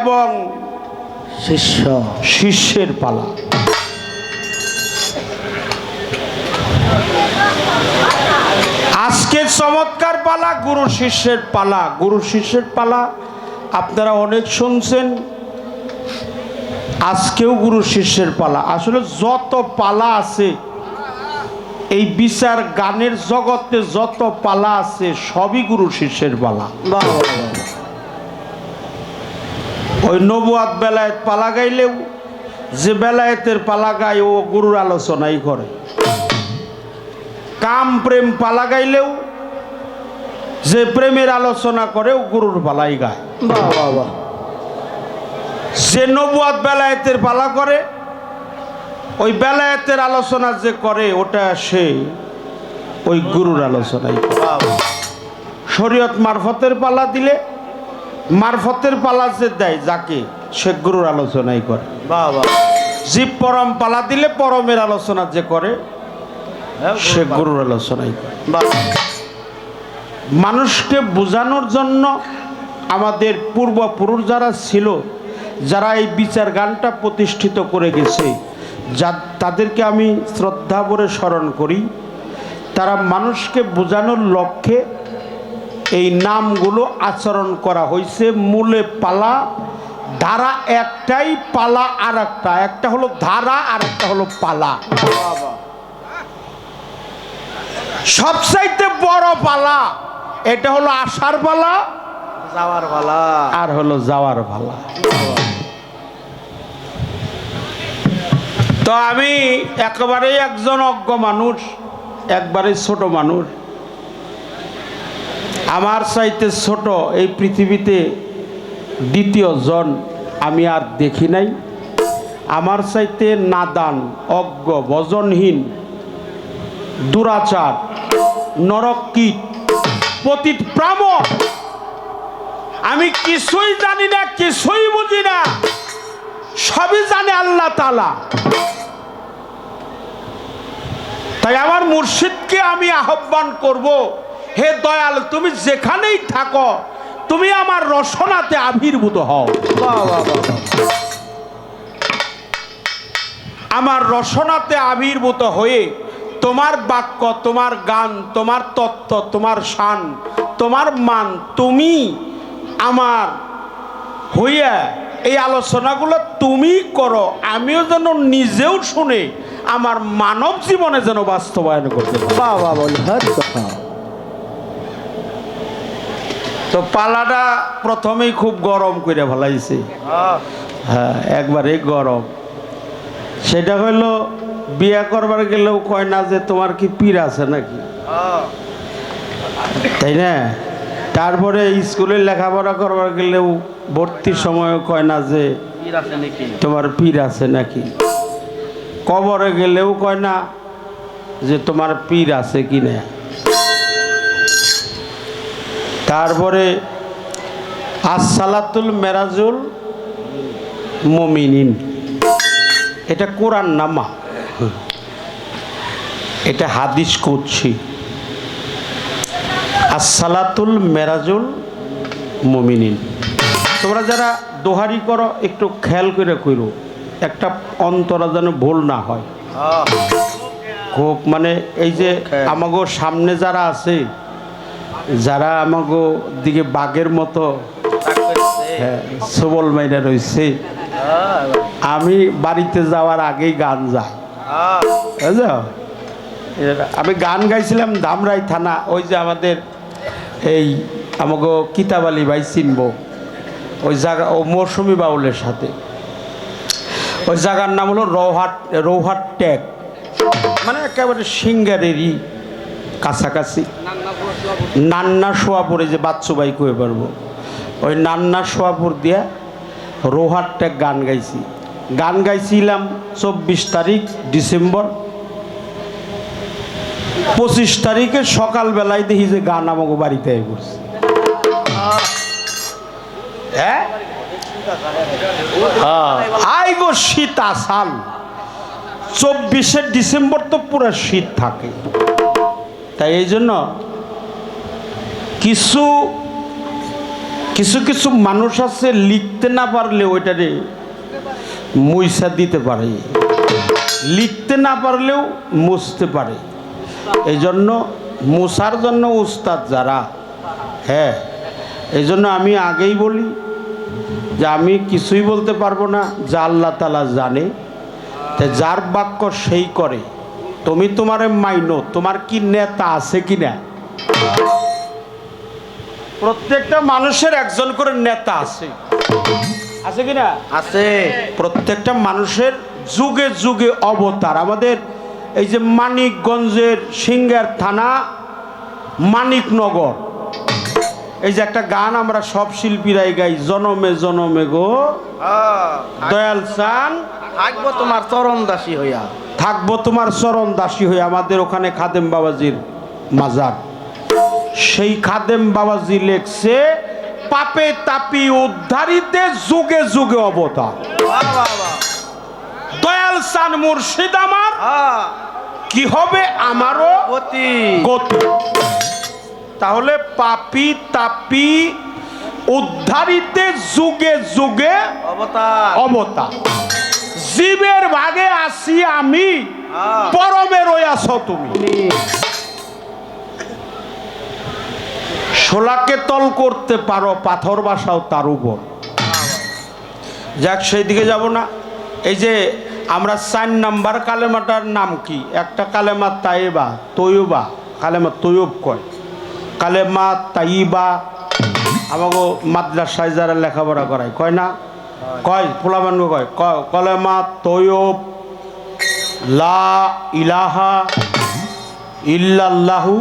এবং শিষ্যের পালা। আজকের চমৎকার পালা গুরু শিষ্যের পালা। গুরু শিষ্যের পালা আপনারা অনেক শুনছেন, আজকেও গুরু শিষ্যের পালা। আসলে যত পালা আছে এই বিচার গানের জগতে, যত পালা আছে সবই গুরু শিষ্যের পালা। ওই নবুয়াত বেলায়েত পালা গাইলেও যে বেলায়েতের পালা গায় ও গুরুর আলোচনাই করে। কাম প্রেম পালা গাইলেও যে প্রেমের আলোচনা করে ও গুরুর পালাই গায়। যে নবুয়াত বেলায়েতের পালা করে ওই বেলায়েতের আলোচনা যে করে ওটা সে ওই গুরুর আলোচনাই করে। শরীয়ত মারফতের পালা দিলে মারফতের পালা যে দেয় যাকে, সে গুরুর আলোচনাই করে। জীব পরম পালা দিলে পরমের আলোচনা যে করে সে গুরুর আলোচনাই করে। মানুষকে বোঝানোর জন্য আমাদের পূর্বপুরুষ যারা ছিল, যারা এই বিচার গানটা প্রতিষ্ঠিত করে গেছে, তাদেরকে আমি শ্রদ্ধা ভরে স্মরণ করি। তারা মানুষকে বোঝানোর লক্ষ্যে এই নামগুলো আচরণ করা হয়েছে। মূলে পালা, ধারা একটাই, পালা আর একটা। একটা হলো ধারা আর একটা হলো পালা। সবচাইতে বড় পালা এটা হলো আসার পালা, যাওয়ার পালা, আর হলো যাওয়ার পালা। তো আমি একেবারেই একজন অজ্ঞ মানুষ, একবারে ছোট মানুষ। আমার চাইতে ছোট এই পৃথিবীতে দ্বিতীয় জন আমি আর দেখি নাই। আমার চাইতে নাদান, অজ্ঞ, ভজনহীন, দুরাচার, নরকীট, পতিত প্রামণ, আমি কিছুই জানি না, কিছুই বুঝি না, সবই জানে আল্লাহ তাআলা। তাই আমার মুর্শিদকে আমি আহ্বান করব, হে দয়াল, তুমি যেখানেই থাকো তুমি আমার রসনাতে আবির্ভূত হও। আমার রসনাতে আবির্ভূত হয়ে তোমার বাক্য, তোমার গান, তোমার তত্ত্ব, তোমার শান, তোমার মান তুমি আমার হইয়া এই আলোচনাগুলো তুমি করো, আমিও যেন নিজেও শুনে আমার মানব জীবনে যেন বাস্তবায়ন করতে পারি। তো পালাটা প্রথমেই খুব গরম করে ফেলাইছে। হ্যাঁ, একবারে গরম। সেটা হইলো বিয়া করবার গেলেও কয় না যে তোমার কি পীর আছে নাকি, তাই না? তারপরে স্কুলে লেখাপড়া করবার গেলেও ভর্তির সময় কয় না যে তোমার পীর আছে নাকি। কবরে গেলেও কয় না যে তোমার পীর আছে কি না। তারপরে আসসালাতুল মেরাজুল মুমিনিন, এটা কোরআন নামা, এটা হাদিস কুদসি। আসসালাতুল মেরাজুল মুমিনিন, তোমরা যারা দোহারি করো একটু খেয়াল করে করো, একটা অন্তরা যেন ভুল না হয়। খুব মানে এই যে আমাগো সামনে যারা আছে, যারা আমাগো দিকে বাঘের মতো সবল মাইরা রয়েছে, আমি বাড়িতে যাওয়ার আগেই গান যায়, বুঝছো? আমি গান গাইছিলাম ধামরাই থানা, ওই যে আমাদের এই আমাগো কিতাব আলী ভাই চিনবো, ওই জায়গা, ও মৌসুমি বাউলের সাথে। ওই জায়গার নাম হলো রৌহাট ট্যাগ, মানে একেবারে সিঙ্গারেরই কাছাকাছি। নান্না সোয়াপুরে যে বাচ্চু ভাই কয়ে পারবো, ওই নান্না সোয়াপুর দিয়া রৌহাট ট্যাগ গান গাইছি। গান গাইছিলাম 24 তারিখ ডিসেম্বর। 25 তারিখে সকালবেলায় দেখি যে গান আমাকে বাড়িতে করছে। হ্যাঁ, আই গো শীত আসাল। 24শে ডিসেম্বর তো পুরো শীত থাকে। তাই এই জন্য কিছু কিছু কিছু মানুষ আছে লিখতে না পারলে ওইটারে মুইসা দিতে পারে, লিখতে না পারলেও মুছতে পারে। এই জন্য মুছার জন্য উস্তাদ যারা, হ্যাঁ, এই জন্য আমি আগেই বলি যে আমি কিছুই বলতে পারবো না, যা আল্লাহ তাআলা জানে। যার বাক্য সেই করে। তুমি তোমারে মাইনো, তোমার কি নেতা আছে কিনা? প্রত্যেকটা মানুষের একজন করে নেতা আছে, আছে কিনা? আছে। প্রত্যেকটা মানুষের যুগে যুগে অবতার। আমাদের এই যে মানিকগঞ্জের সিংহের থানা মানিকনগর, এই যে একটা গান আমরা সব শিল্পীরাই গাই, জনমে জনমে গো দয়াল চান থাকবো তোমার চরণ দাসী হইয়া, থাকবো তোমার চরণ দাসী হইয়া। আমাদের ওখানে খাদেম বাবাজির মাজার, সেই খাদেম বাবাজি লেখছে পাপে তাপি উদ্ধারিতে যুগে যুগে অবতার। দয়াল চান মুর্শিদ আমার, কি হবে আমারও গতি। তাহলে পাপি তাপি উদ্ধারিতে যুগে যুগে অবতার। জীবের ভাগে আসি আমি, পরমে রইয়াছ তুমি। শোলাকে তল করতে পারো, পাথর বাসাও তার উপর। যাক, সেই দিকে যাব না। এই যে আমরা 4 নাম্বার কালেমাটার নাম কি? একটা কালেমা তাইবা, তৈবা, কালেমা তৈব কয়, কালেমা তাইবা। আমাকে মাদ্রাসায় যারা লেখাপড়া করায় কয় না, কয় পোলাবান কয় কলেমা তৈব লা ইলাহা ইল্লাল্লাহু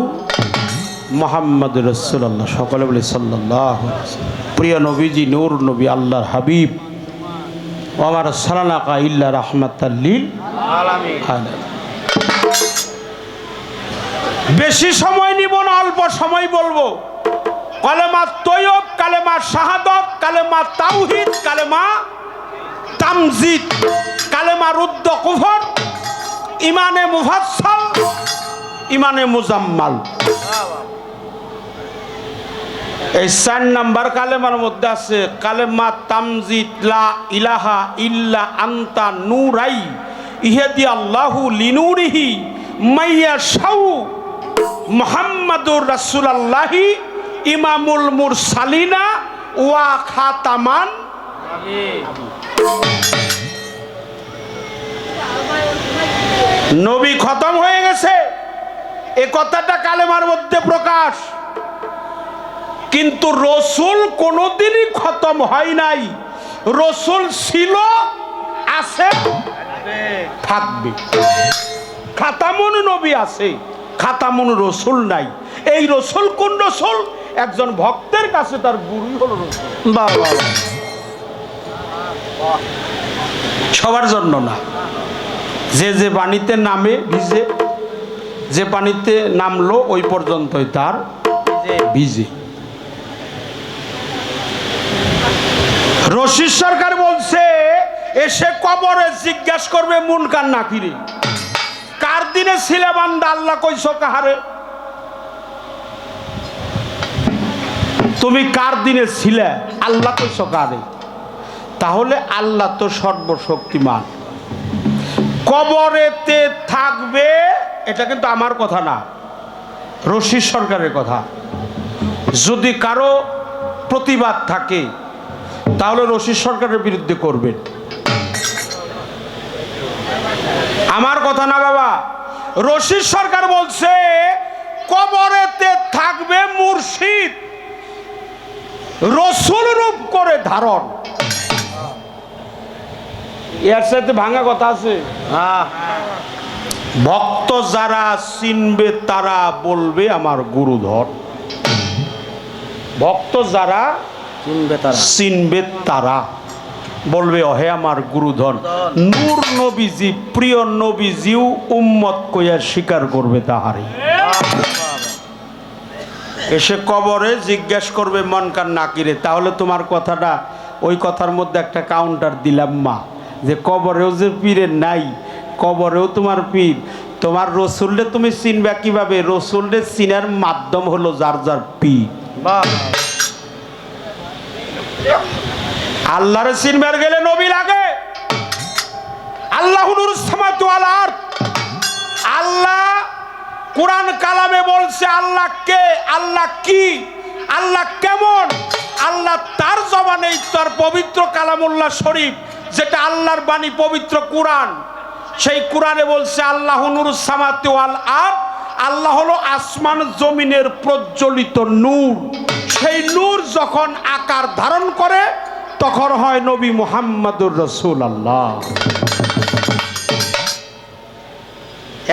মুহাম্মাদুর রাসূলুল্লাহ। সকলে বলি সাল্লাল্লাহু আলাইহি ওয়াসাল্লাম। প্রিয় নবীজি, নূর নবী, আল্লাহর হাবিব, আমার সালানাকা ইল্লা রাহমাতাল লিল আলামিন। বেশি সময় নিব না, অল্প সময় বলবো। কালেমা তৈয়ব, কালেমা শাহাদাত, কালেমা তাওহীদ, কালেমা তামজিদ, কালেমা রুদ্দ কুফর, ইমানে মুফাসসাল, ইমানে মুজাম্মাল। এই 4 নাম্বার কালেমার মধ্যে আছে কালেমা তামজিদ, লা ইলাহা ইল্লা আনতা নূরাই ইহদি আল্লাহু লিনুরিহি মাইয়াশাউ মুহাম্মাদুর রাসূলুল্লাহি ইমামুল মুরসালিনা ওয়া খাতামান। নবী খতম হয়ে গেছে, এ কথাটা কালেমার মধ্যে প্রকাশ। কিন্তু রসুল কোনোদিনই খতম হয় নাই। রসুল ছিল, আছে, থাকবে। খাতামুন নবী আছে, খাতামুন রসুল নাই। এই রসুল কোন রসুল? একজন ভক্তের কাছে তার গুরুই হলো রসুল। সবার জন্য না। যে যে পানিতে নামে ভিজে, যে পানিতে নামলো ওই পর্যন্তই তার ভিজে। রশিদ সরকার বলছে এসে কবরে জিজ্ঞাসা করবে মুনকার নাকিরে, কার দিনে ছিলে বান্দা, আল্লাহ কইছো কাহারে? তুমি কার দিনে ছিলে, আল্লাহ কইছো কারে? তাহলে আল্লাহ তো সর্বশক্তিমান, কবরেতে থাকবে। এটা কিন্তু আমার কথা না, রশিদ সরকারের কথা। যদি কারো প্রতিবাদ থাকে তাহলে রশিদ সরকারের বিরুদ্ধে করবেন, আমার কথা না বাবা। রশিদ সরকার বলছে কবরেতে থাকবে মুর্শিদ, রসুল রূপ করে ধারণ। এর সাথে ভাঙা কথা আছে। ভক্ত যারা চিনবে তারা বলবে আমার গুরুধর। ভক্ত যারা চিনবে তারা বলবে ওহে আমার গুরুধন। নূর নবীজি, প্রিয় নবীজিও উম্মত কইয়া স্বীকার করবে তাহারে। এসে কবরে জিজ্ঞাসা করবে মনকার নাকিরে। তাহলে তোমার কথাটা, ওই কথার মধ্যে একটা কাউন্টার দিলাম মা, যে কবরেও যে পীরের নাই, কবরেও তোমার পীর। তোমার রসুলরে তুমি চিনবে কিভাবে? রসুলরে চিনার মাধ্যম হলো যার যার পীর। আল্লাহরে চিনবার গেলে নবী লাগে। আল্লাহু নূরুস সামাওয়াতি ওয়াল আরদ। আল্লাহ কোরআন কালামে বলছে আল্লাহ কে, আল্লাহ কি, আল্লাহ কেমন। আল্লাহ তার জবানেই তার পবিত্র কালামুল্লাহ শরীফ, যেটা আল্লাহর বাণী পবিত্র কোরআন, সেই কোরআনে বলছে আল্লাহু নূরুস সামাওয়াতি ওয়াল আরদ। আল্লাহ হলো আসমান জমিনের প্রজ্বলিত নূর। সেই নূর যখন আকার ধারণ করে তখন হয় নবী মুহাম্মদুর রাসূলুল্লাহ।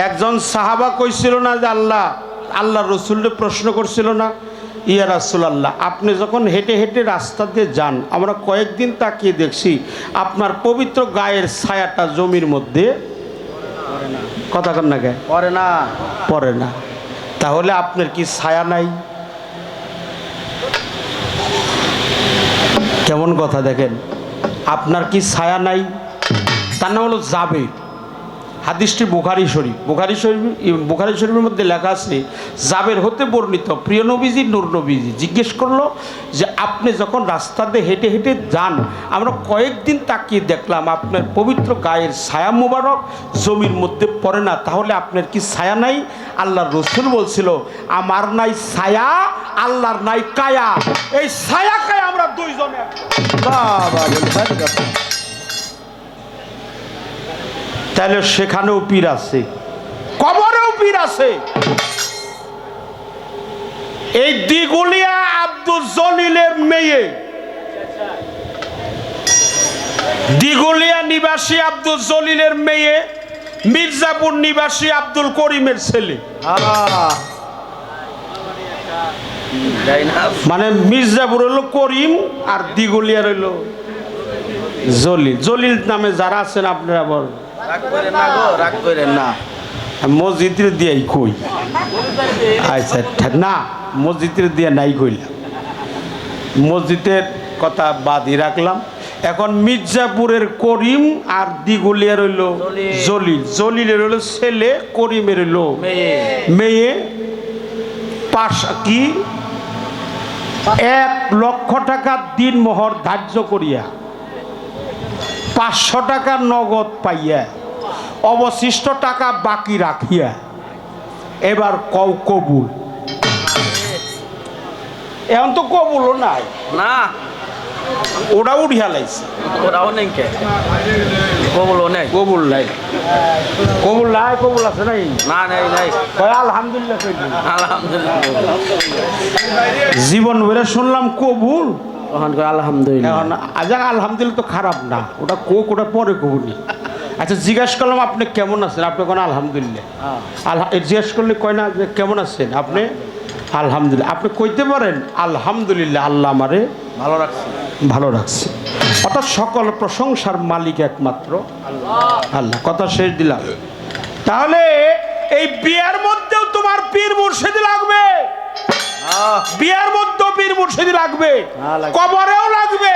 একজন সাহাবা কইছিল না যে আল্লাহ রসুলকে প্রশ্ন করছিল না, ইয়া রাসূলুল্লাহ, আপনি যখন হেঁটে হেঁটে রাস্তা দিয়ে যান, আমরা কয়েকদিন তাকিয়ে দেখছি আপনার পবিত্র গায়ের ছায়াটা জমির মধ্যে কথা কন না কে পরে না পড়ে না, তাহলে আপনার কি ছায়া নাই? কেমন কথা দেখেন, আপনার কি ছায়া নাই? তার নাম হলো জাবের। হাদিসটি বুখারী শরীফের মধ্যে লেখা আছে, জাবের হতে বর্ণিত, প্রিয় নবীজি নূর নবীজি জিজ্ঞেস করলো যে আপনি যখন রাস্তা দিয়ে হেঁটে হেঁটে যান, আমরা কয়েকদিন তাকিয়ে দেখলাম আপনার পবিত্র গায়ের ছায়া মোবারক জমির মধ্যে পড়ে না, তাহলে আপনার কি ছায়া নাই? আল্লাহর রসুল বলছিল, আমার নাই ছায়া, আল্লাহর নাই কায়া। এই ছায়া কায়া আমরা দুইজনে। তাহলে সেখানেও পীর আছে, কবরেও পীর আছে। এই দিগুলিয়া আব্দুল জলিলের মেয়ে, দিগুলিয়া নিবাসী আব্দুল জলিলের মেয়ে মির্জাপুর নিবাসী আব্দুল করিমের ছেলে। মানে মির্জাপুর হলো করিম আর দিগুলিয়ার হইল জলিল। জলিল নামে যারা আছেন আপনারা বল রাগ করেন না, মসজিদের দিয়াই কই। আচ্ছা না, মসজিদের দিয়া নাই কইলাম, মসজিদের কথা বাদই রাখলাম। এখন মির্জাপুরের করিম আর দিগুলিয়ার হইল জলিল। জলিলের হইল ছেলে, করিমের হইল মেয়ে। কি 1 লক্ষ টাকা দিন মোহর ধার্য করিয়া 500 টাকা নগদ পাইয়া অবশিষ্ট টাকা বাকি রাখিয়া এবার কও কবুল। এখন তো কবুলও নাই, না ওরা উঠিয়া লাইছে, ওরাও নেই কে কবুলও নেই, কবুল নাই, কবুল নাই, কবুল আছে নাই? না নেই নাই, আলহামদুলিল্লাহ। আলহামদুলিল্লাহ। জীবন ভরে শুনলাম কবুল, আলহামদুলিল্লাহ। এখন আজা আলহামদুলিল্লাহ তো খারাপ না, ওটা কোক, ওটা পরে কবুনি। আচ্ছা জিজ্ঞাসা করলাম আপনি কেমন আছেন, আপনি কোন আলহামদুলিল্লাহ। জিজ্ঞেস করলে কয় না যে কেমন আছেন আপনি? আলহামদুলিল্লাহ। আপনি কইতে পারেন আলহামদুলিল্লাহ, আল্লাহ আমারে ভালো রাখছে। অর্থাৎ সকল প্রশংসার মালিক একমাত্র আল্লাহ। কথা শেষ দিলাম। তাহলে এই বিয়ার মধ্যেও তোমার পীর মুর্শিদ লাগবে, বিয়ার মধ্যেও পীর মুর্শিদ লাগবে, কবরেও লাগবে,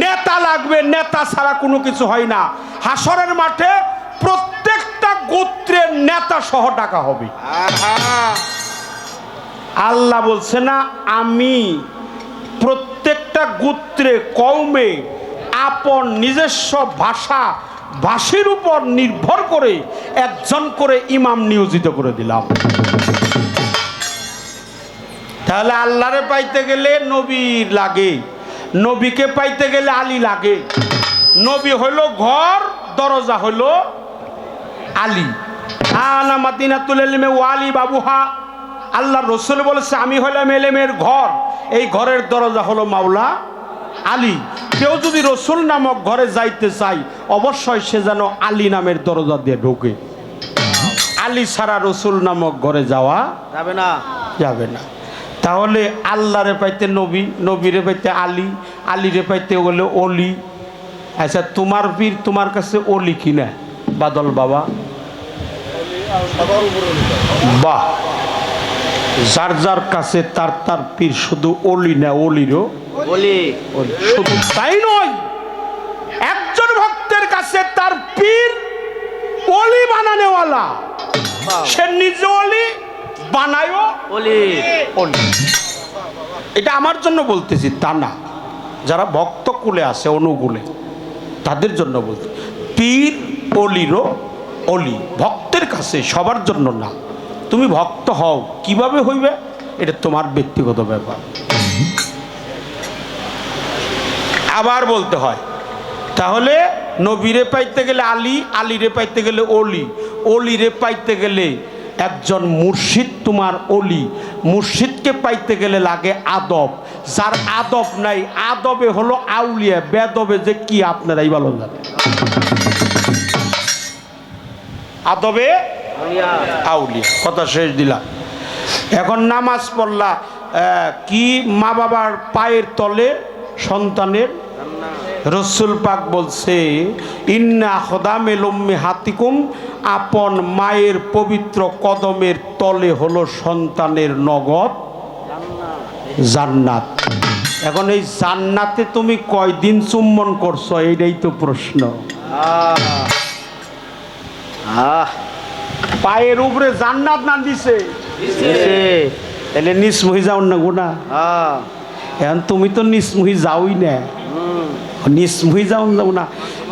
নেতা লাগবে। নেতা ছাড়া কোনো কিছু হয় না। হাসরের মাঠে প্রত্যেকটা গোত্রের নেতা সহ ডাকা হবে। আল্লাহ বলছে না, আমি প্রত্যেকটা গোত্রে কওমে আপন নিজস্ব ভাষীর উপর নির্ভর করে একজন করে ইমাম নিয়োজিত করে দিলাম। তাহলে আল্লাহরে পাইতে গেলে নবী লাগে, নবীকে পাইতে গেলে আলী লাগে। নবী হইল ঘর, দরজা হইল আলী। আনা মাদিনাতুল ইলমি ওয়া আলী বাবুহা। আল্লাহ রসুল বলেছে আমি হইলাম এলেমের ঘর, এই ঘরের দরজা হলো মাওলা আলী। কেউ যদি রসুল নামক ঘরে যাইতে চাই, অবশ্যই সে যেন আলী নামের দরজা দিয়ে ঢোকে। আলী ছাড়া রসুল নামক ঘরে যাওয়া যাবে না। তাহলে আল্লাহরে পাইতে নবী, নবীরে পাইতে আলী, আলীরে পাইতে গেলে অলি। আচ্ছা তোমার পীর তোমার কাছে অলি কিনা বাদল বাবা? বাহ, যার যার কাছে তার তার পীর শুধু অলি না, অলিরও শুধু তাই নয়, একজন ভক্তের কাছে তার পীর অলি বানানেওয়ালা, সে নিজে অলি বানায়ও অলি। এটা আমার জন্য বলতেছি তা না, যারা ভক্ত কুলে আছে অনুকূলে তাদের জন্য বলতে। পীর অলিরও অলি, ভক্তের কাছে, সবার জন্য না। তুমি ভক্ত হও, কিভাবে হইবে এটা তোমার ব্যক্তিগত ব্যাপার। আবার বলতে হয়, তাহলে নবীরে পাইতে গেলে আলী, আলীরে পাইতে গেলে অলি, অলিরে পাইতে গেলে একজন মুর্শিদ তোমার অলি, মুর্শিদকে পাইতে গেলে লাগে আদব, যার আদব নাই, আদবে হলো আউলিয়া, বেদবে যে কি আপনারাই ভালো জানেন। আদবে আউলিয়া, কথা শেষ দিলাম। এখন নামাজ পড়লা, কি মা বাবার পায়ের তলে সন্তানের, রসুল পাক বলছে ইন্না খদামে লম্মে হাতিকুম, আপন মায়ের পবিত্র কদমের তলে হলো সন্তানের নগদ জান্নাত। এখন এই জান্নাতে তুমি কয়দিন চুম্বন করছো এইটাই তো প্রশ্ন। পায়ের উপরে জান্নাত না দিছে, তাহলে নিসমুহি যাও না গোনা। এখন তুমি তো নিসমুহি যাওই না, নিসমুহি যাও না।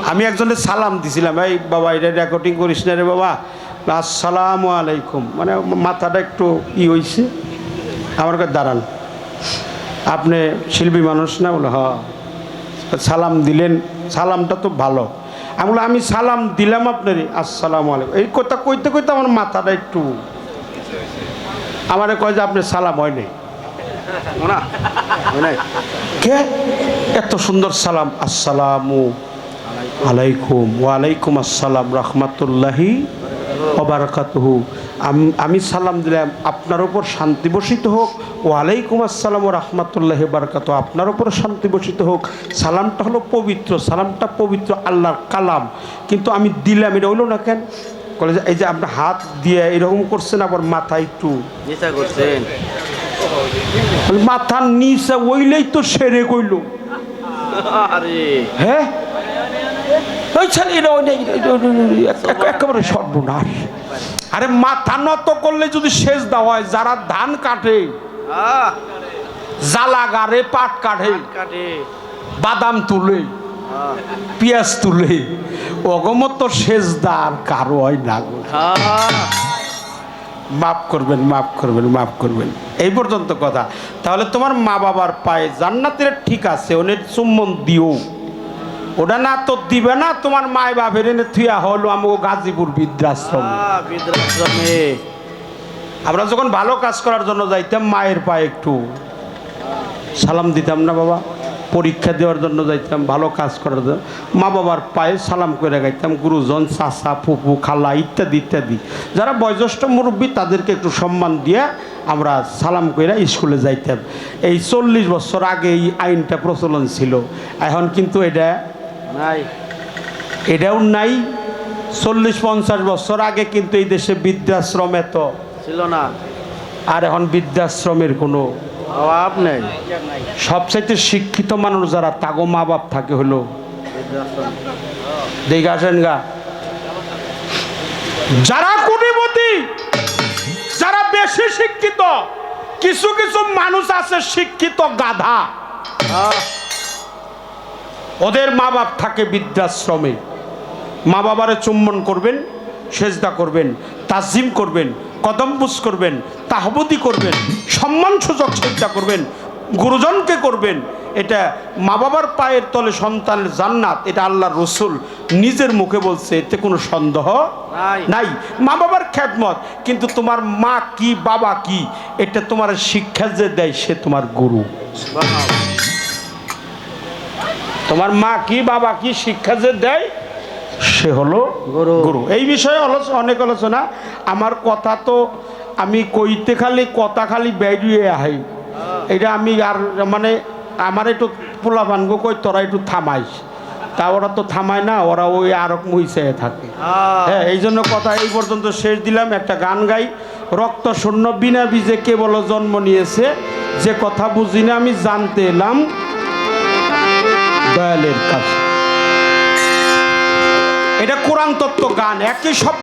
আমি একজনের সালাম দিছিলাম, এই বাবা এটা রেকর্ডিং করিস না রে বাবা, আসসালামু আলাইকুম, মানে মাথাটা একটু হয়েছে। আমার কাছে দাঁড়ান, আপনি শিল্পী মানুষ না? বলে হ্যাঁ। সালাম দিলেন, সালামটা তো ভালো। আমি বলে আমি সালাম দিলাম আপনারই, আসসালামু আলাইকুম। এই কথা কইতে কইতে আমার মাথাটা একটু, আমারে কয় যে আপনার সালাম হয় নাই না, কে এত সুন্দর সালাম, আসসালামু আলাইকুম। ওয়ালাইকুম আসসালাম রহমতুল্লাহি ওয়া বারাকাতুহু। আমি সালাম দিলাম, আপনার উপর শান্তি বর্ষিত হোক। ওয়ালাইকুম আসসালাম ওয়া রাহমাতুল্লাহি ওয়া বারাকাতুহু, আপনার উপর শান্তি বর্ষিত হোক। সালামটা হলো পবিত্র, সালামটা পবিত্র আল্লাহর কালাম, কিন্তু আমি দিলাম, এটা হইল না কেন? বলে যে এই যে আপনার হাত দিয়ে এরকম করছেন, আবার মাথা একটু নিচা করছেন, মাথার নিচে ওইলেই তো সেরে কইল। আরে হ্যাঁ, একেবারে সর্বনাশ। আরে মাথা নত করলে যদি সেচ দেওয়া হয়, যারা ধান কাটে, জ্বালাগারে পাট কাটে, বাদাম তুলে, পেঁয়াজ তুলে, অগমত সেজদার কারো হয় না। মাফ করবেন, মাফ করবেন, মাফ করবেন। এই পর্যন্ত কথা। তাহলে তোমার মা বাবার পায়ে জান্নাতের ঠিক আছে, ওনের চুম্বন দিও, ওটা না তো দিবে না। তোমার মায় বাপের এনে থুয়া হলো আমাকে গাজীপুর বৃদ্ধাশ্রমে। আমরা যখন ভালো কাজ করার জন্য যাইতাম, মায়ের পায়ে একটু সালাম দিতাম না বাবা? পরীক্ষা দেওয়ার জন্য যাইতাম, ভালো কাজ করার জন্য মা বাবার পায়ে সালাম করে গাইতাম। গুরুজন, চাচা, ফুপু, খালা ইত্যাদি ইত্যাদি যারা বয়োজ্যেষ্ঠ মুরব্বী, তাদেরকে একটু সম্মান দিয়ে আমরা সালাম করে স্কুলে যাইতাম। এই 40 বছর আগে এই আইনটা প্রচলন ছিল, এখন কিন্তু এটা নাই, এটাও নাই। 40-50 বছর আগে কিন্তু এই দেশে বৃদ্ধাশ্রম এত ছিল না, আর এখন বৃদ্ধাশ্রমের কোনো অভাব নেই। সবচাইতে শিক্ষিত মানুষ যারা, তাগো মা বাপ থাকে হলো, দেখে আসেন গা, যারা কোটিপতি, যারা বেশি শিক্ষিত। কিছু কিছু মানুষ আছে শিক্ষিত গাধা, ওদের মা বাপ থাকে বৃদ্ধাশ্রমে। মা বাবারে চুম্বন করবেন, সেজদা করবেন, তাজিম করবেন, কদম বুস করবেন, তাহবতি করবেন, সম্মানসূচক সেজদা করবেন, গুরুজনকে করবেন। এটা মা বাবার পায়ের তলে সন্তানের জান্নাত, এটা আল্লাহর রসুল নিজের মুখে বলছে, এতে কোনো সন্দেহ নাই। মা বাবার খেদমত, কিন্তু তোমার মা কি বাবা কি এটা তোমার শিক্ষা যে দেয়, সে তোমার গুরু। তোমার মা কি বাবা কি শিক্ষা যে দেয়, সে হলো গুরু। এই বিষয়ে অনেক আলোচনা। আমার কথা তো আমি কইতে খালি কথা খালি বেরিয়ে আহে, এটা আমি আর মানে আমার একটু পোলাপানগো কই তোরা একটু থামাইস, তা ওরা তো থামায় না, ওরা ওই আরক মুইসায় থাকে। হ্যাঁ, এই জন্য কথা এই পর্যন্ত শেষ দিলাম। একটা গান গাই, রক্ত শূন্য বিনা বীজে কেবল জন্ম নিয়েছে, যে কথা বুঝি না আমি জানতে এলাম দয়ালের কাছে। এটা কোরআন তত্ত্ব গান, একই সব।